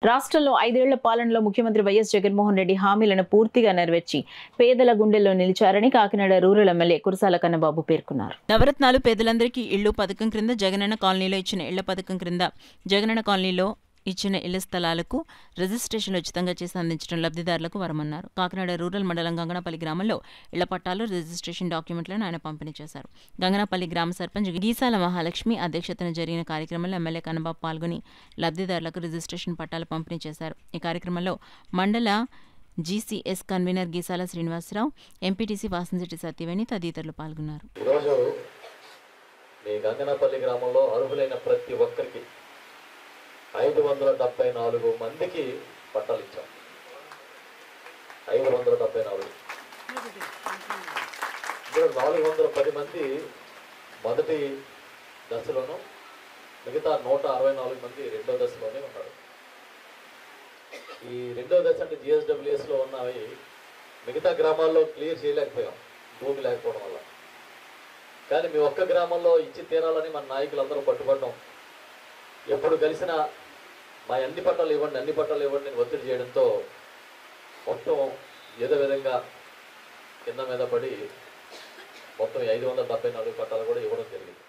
రాష్ట్రంలో 5 ఏళ్ల పాలనలో ముఖ్యమంత్రి వైఎస్ జగన్మోహన్ రెడ్డి హామీలను పూర్తిగా నెరవేర్చి పేదల గుండెల్లో నిలిచారని కాకినాడ రూరల్ ఎమ్మెల్యే కురసాల కన్నబాబు పేర్కొన్నారు. నవరత్నాలు పేదలందరికీ ఇళ్లు పథకం క్రింద జగనన్న కాలనీలో ఇచ్చిన ఇళ్ల పథకం క్రింద జగనన్న కాలనీలో ఇచ్చిన ఇళ్ల స్థలాలకు రిజిస్ట్రేషన్లు ఉచితంగా చేసి అందించడం లబ్ధిదారులకు వరమన్నారు. కాకినాడ రూరల్ మండలం గంగనపల్లి గ్రామంలో ఇళ్ల పట్టాలు రిజిస్ట్రేషన్ డాక్యుమెంట్లను ఆయన పంపిణీ చేశారు. గంగనపల్లి గ్రామ సర్పంచ్ గీసాల మహాలక్ష్మి అధ్యక్షతన జరిగిన కార్యక్రమంలో ఎమ్మెల్యే కన్నబాబు పాల్గొని లబ్ధిదారులకు రిజిస్ట్రేషన్ పట్టాలు పంపిణీ చేశారు. ఈ కార్యక్రమంలో మండల GCS convener Geesala Srinivasarao, MPTC Vasamsetti Satyaveni తదితరులు పాల్గొన్నారు. గంగనపల్లి గ్రామంలో అర్హులైన ప్రతి ఒక్కరికి 574 మందికి పట్టాలు ఇచ్చాం. 574 410 మంది మొదటి దశలోనూ, మిగతా 164 మంది రెండో దశలోనే ఉన్నారు. ఈ రెండో దశ అంటే జిఎస్డబ్ల్యూఎస్లో ఉన్నవి మిగతా గ్రామాల్లో క్లియర్ చేయలేకపోయాం భూమి లేకపోవడం వల్ల. కానీ మీ ఒక్క గ్రామంలో ఇచ్చి తీరాలని మన నాయకులందరూ పట్టుబడ్డాం. ఎప్పుడు కలిసినా మా అన్ని పట్టాలు ఇవ్వండి నేను ఒత్తిడి చేయడంతో మొత్తం ఏదో విధంగా కింద మీద పడి మొత్తం 574 పట్టాలు కూడా ఇవ్వడం జరిగింది.